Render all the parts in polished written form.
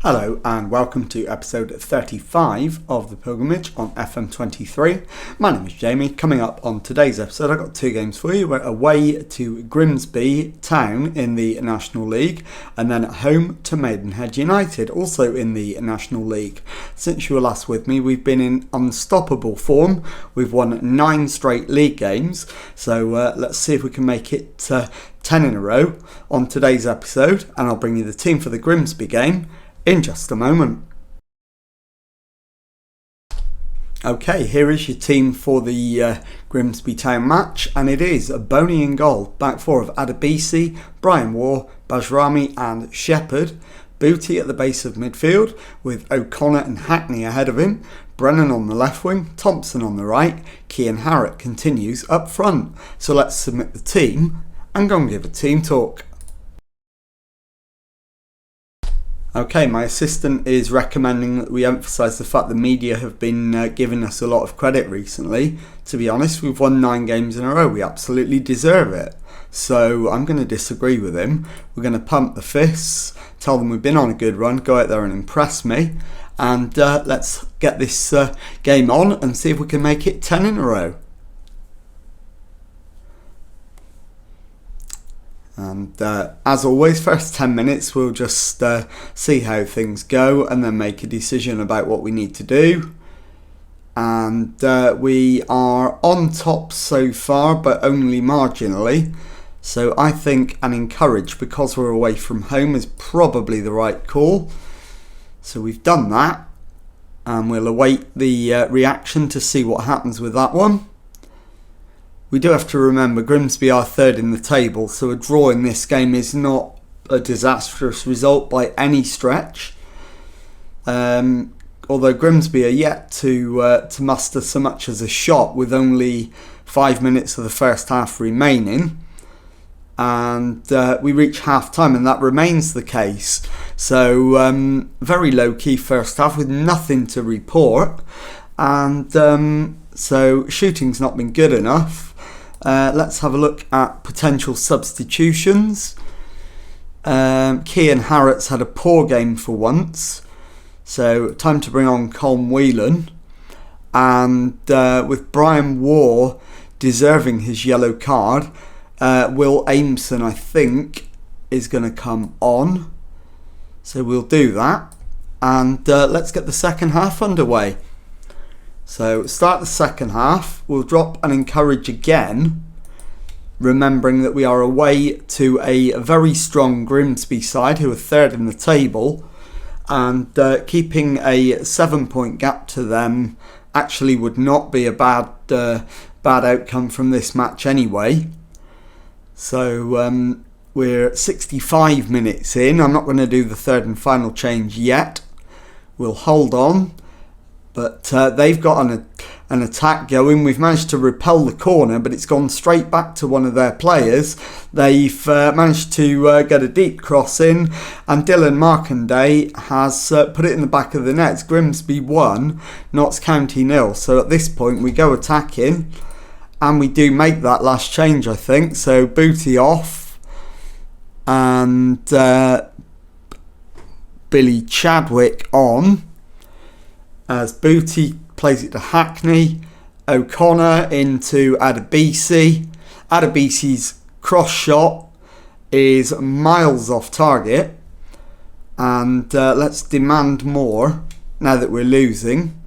Hello and welcome to episode 35 of The Pilgrimage on FM23. My name is Jamie. Coming up on today's episode, I've got two games for you. We're away to Grimsby Town in the National League and then at home to Maidenhead United, also in the National League. Since you were last with me, we've been in unstoppable form. We've won 9 straight league games, so let's see if we can make it 10 in a row on today's episode, and I'll bring you the team for the Grimsby game in just a moment. Okay, here is your team for the Grimsby Town match, and it is Boney in goal, back four of Adebisi, Brian Waugh, Bajrami and Shepherd, Booty at the base of midfield with O'Connor and Hackney ahead of him, Brennan on the left wing, Thompson on the right, Cian Harrott continues up front. So let's submit the team and go and give a team talk. Okay, my assistant is recommending that we emphasise the fact the media have been giving us a lot of credit recently. To be honest, we've won 9 games in a row. We absolutely deserve it. So I'm going to disagree with him. We're going to pump the fists, tell them we've been on a good run, go out there and impress me. And let's get this game on and see if we can make it 10 in a row. And as always, first 10 minutes we'll just see how things go and then make a decision about what we need to do. And we are on top so far, but only marginally. So I think an encourage, because we're away from home, is probably the right call. So we've done that, and we'll await the reaction to see what happens with that one. We do have to remember Grimsby are third in the table, so a draw in this game is not a disastrous result by any stretch. Although Grimsby are yet to muster so much as a shot with only 5 minutes of the first half remaining. And we reach half time and that remains the case. So very low key first half with nothing to report. And so shooting's not been good enough. Let's have a look at potential substitutions. Cian Harrott's had a poor game for once, so time to bring on Colm Whelan. And with Brian Waugh deserving his yellow card, Will Aimson, I think, is going to come on. So we'll do that. And let's get the second half underway. So start the second half, we'll drop and encourage again, remembering that we are away to a very strong Grimsby side who are third in the table, and keeping a 7-point gap to them actually would not be a bad outcome from this match anyway. So we're 65 minutes in. I'm not going to do the third and final change yet. We'll hold on. But they've got an attack going. We've managed to repel the corner, but it's gone straight back to one of their players. They've managed to get a deep cross in, and Dylan Markanday has put it in the back of the net. It's Grimsby 1, Notts County 0. So at this point we go attacking, and we do make that last change, I think. So Booty off, and Billy Chadwick on. As Booty plays it to Hackney, O'Connor into Adebisi. Adebisi's cross shot is miles off target, and let's demand more now that we're losing.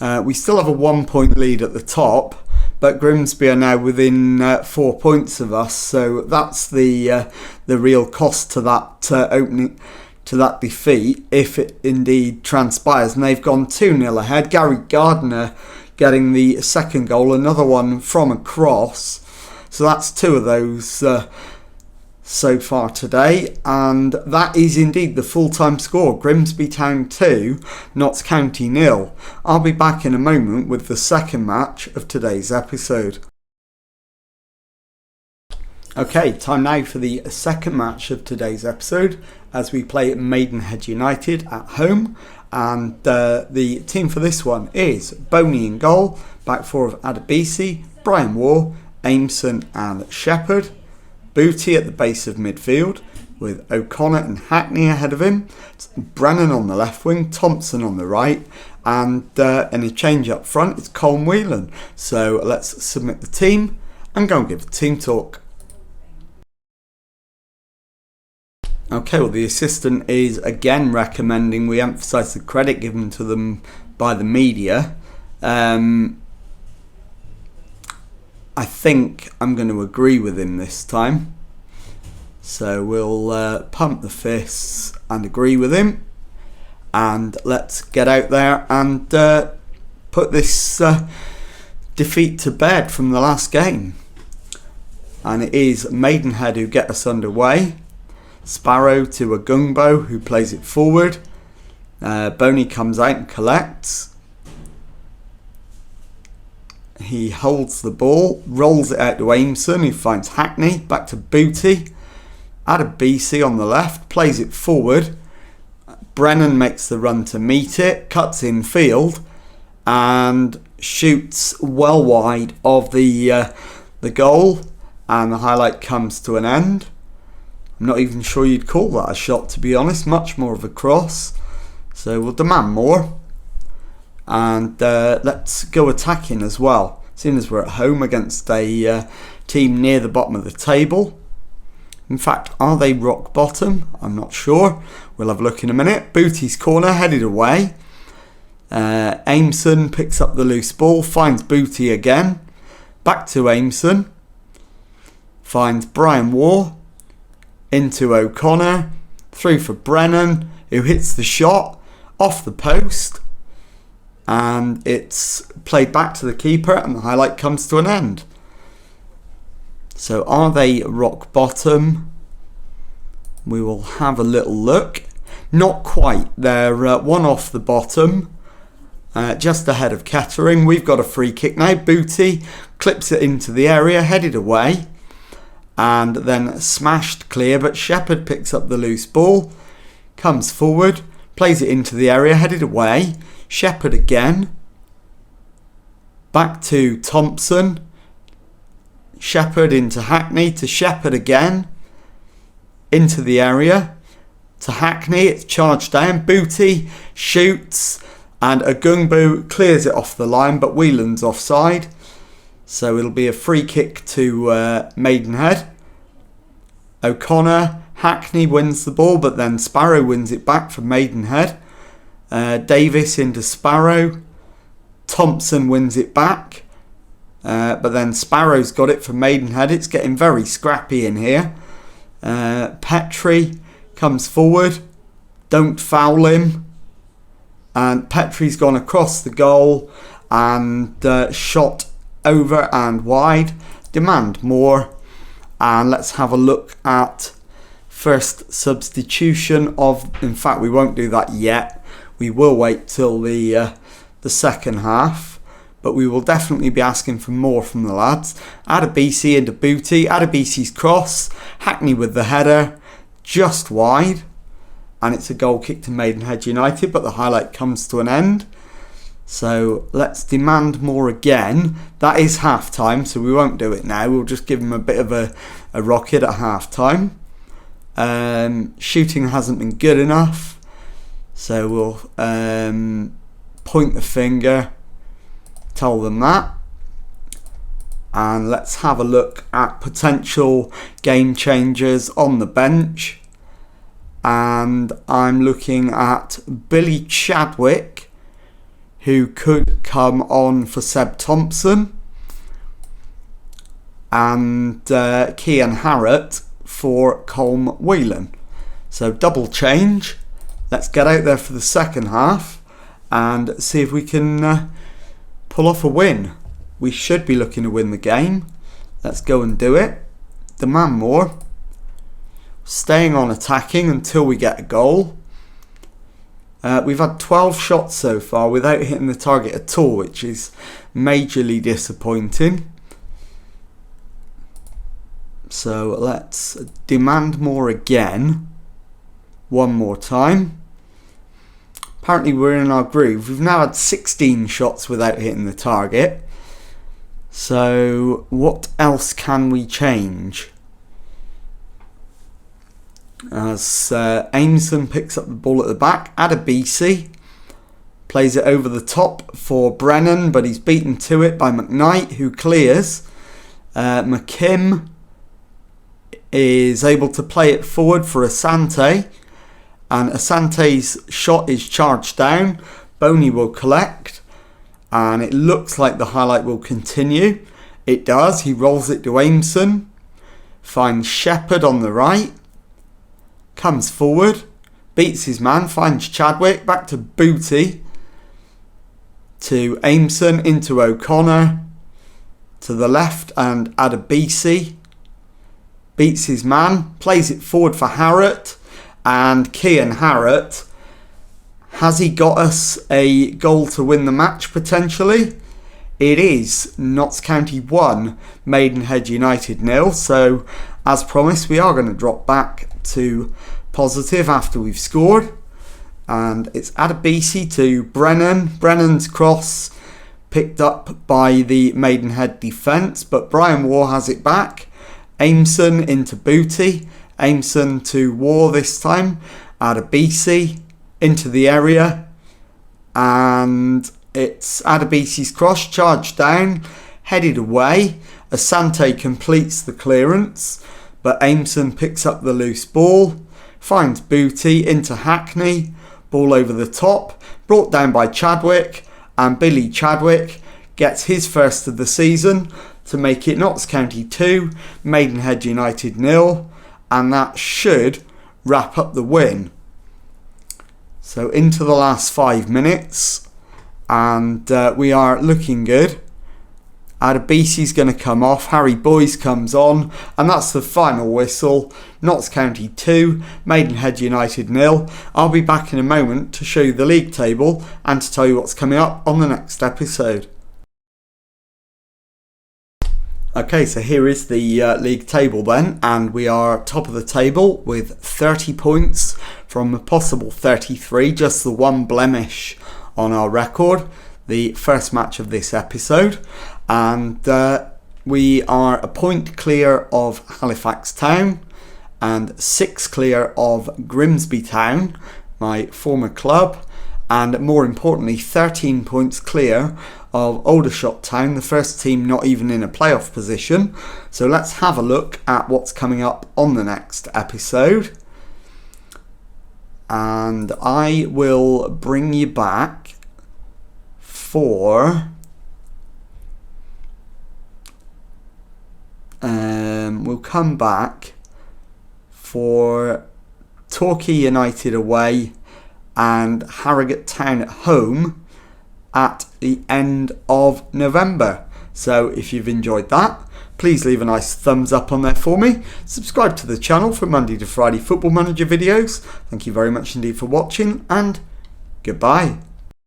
We still have a 1-point lead at the top, but Grimsby are now within 4 points of us, so that's the real cost to that opening. To that defeat, if it indeed transpires. And they've gone 2-0 ahead. Gary Gardner getting the second goal, another one from a cross. So that's 2 of those so far today, and that is indeed the full-time score. Grimsby Town 2, Notts County 0. I'll be back in a moment with the second match of today's episode. Okay, time now for the second match of today's episode as we play Maidenhead United at home, and the team for this one is Boney in goal, back four of Adebisi, Brian Waugh, Aimson and Shepherd, Booty at the base of midfield, with O'Connor and Hackney ahead of him. It's Brennan on the left wing, Thompson on the right, and in a change up front, it's Colm Whelan. So let's submit the team and go and give the team talk. Okay, well, the assistant is again recommending we emphasise the credit given to them by the media. I think I'm going to agree with him this time. So we'll pump the fists and agree with him. And let's get out there and put this defeat to bed from the last game. And it is Maidenhead who get us underway. Sparrow to Agungbo, who plays it forward. Boney comes out and collects. He holds the ball, rolls it out to Aimson, who finds Hackney. Back to Booty. Adebisi on the left, plays it forward. Brennan makes the run to meet it, cuts in field, and shoots well wide of the goal. And the highlight comes to an end. I'm not even sure you'd call that a shot, to be honest. Much more of a cross. So we'll demand more. And let's go attacking as well, seeing as we're at home against a team near the bottom of the table. In fact, are they rock bottom? I'm not sure. We'll have a look in a minute. Booty's corner, headed away. Aimson picks up the loose ball, finds Booty again. Back to Aimson. Finds Brian Waugh. Into O'Connor, through for Brennan, who hits the shot off the post, and it's played back to the keeper, and the highlight comes to an end. So are they rock bottom? We will have a little look. Not quite. They're one off the bottom, just ahead of Kettering. We've got a free kick now. Booty clips it into the area, headed away. And then smashed clear, but Shepherd picks up the loose ball, comes forward, plays it into the area, headed away. Shepherd again. Back to Thompson. Shepherd into Hackney, to Shepherd again. Into the area. To Hackney, it's charged down. Booty shoots, and Agungbo clears it off the line, but Whelan's offside. So it'll be a free kick to Maidenhead. O'Connor, Hackney wins the ball, but then Sparrow wins it back from Maidenhead. Davis into Sparrow. Thompson wins it back. But then Sparrow's got it from Maidenhead. It's getting very scrappy in here. Petrie comes forward. Don't foul him. And Petrie's gone across the goal and shot over and wide. Demand more. And let's have a look at first substitution of... In fact, we won't do that yet. We will wait till the second half. But we will definitely be asking for more from the lads. Adebisi into Booty. Adebisi's cross. Hackney with the header. Just wide. And it's a goal kick to Maidenhead United. But the highlight comes to an end. So let's demand more again. That is half time, so we won't do it now. We'll just give them a bit of a rocket at half time. Shooting hasn't been good enough. So we'll point the finger, tell them that. And let's have a look at potential game changers on the bench. And I'm looking at Billy Chadwick, who could come on for Seb Thompson, and Cian Harrott for Colm Whelan. So double change. Let's get out there for the second half and see if we can pull off a win. We should be looking to win the game. Let's go and do it. Demand more. Staying on attacking until we get a goal. We've had 12 shots so far without hitting the target at all, which is majorly disappointing. So let's demand more again. One more time. Apparently we're in our groove. We've now had 16 shots without hitting the target. So what else can we change? as Aimson picks up the ball at the back. Adebisi plays it over the top for Brennan, but he's beaten to it by McKnight, who clears. McKim is able to play it forward for Asante, and Asante's shot is charged down. Boney will collect, and it looks like the highlight will continue. It does. He rolls it to Aimson, finds Shepherd on the right, comes forward, beats his man, finds Chadwick, back to Booty, to Aimson, into O'Connor, to the left, and Adebisi beats his man, plays it forward for Harrott, and Kian Harrott. Has he got us a goal to win the match potentially? It is Notts County 1, Maidenhead United 0. So, as promised, we are going to drop back to positive after we've scored. And it's Adebisi to Brennan. Brennan's cross picked up by the Maidenhead defence, but Brian Waugh has it back. Aimson into Booty. Aimson to Waugh this time. Adebisi into the area. And it's Adebisi's cross, charged down, headed away. Asante completes the clearance, but Aimson picks up the loose ball, finds Booty into Hackney, ball over the top, brought down by Chadwick, and Billy Chadwick gets his first of the season to make it Notts County 2, Maidenhead United 0, and that should wrap up the win. So into the last 5 minutes, and we are looking good. Adebisi's going to come off, Harry Boyes comes on, and that's the final whistle. Notts County 2, Maidenhead United 0. I'll be back in a moment to show you the league table and to tell you what's coming up on the next episode. Okay, so here is the league table then, and we are top of the table with 30 points from a possible 33, just the one blemish on our record, the first match of this episode, and we are a point clear of Halifax Town and 6 clear of Grimsby Town, my former club, and more importantly 13 points clear of Aldershot Town, the first team not even in a playoff position. So let's have a look at what's coming up on the next episode, and I will bring you back for we'll come back for Torquay United away and Harrogate Town at home at the end of November. So if you've enjoyed that, please leave a nice thumbs up on there for me. Subscribe to the channel for Monday to Friday Football Manager videos. Thank you very much indeed for watching, and goodbye.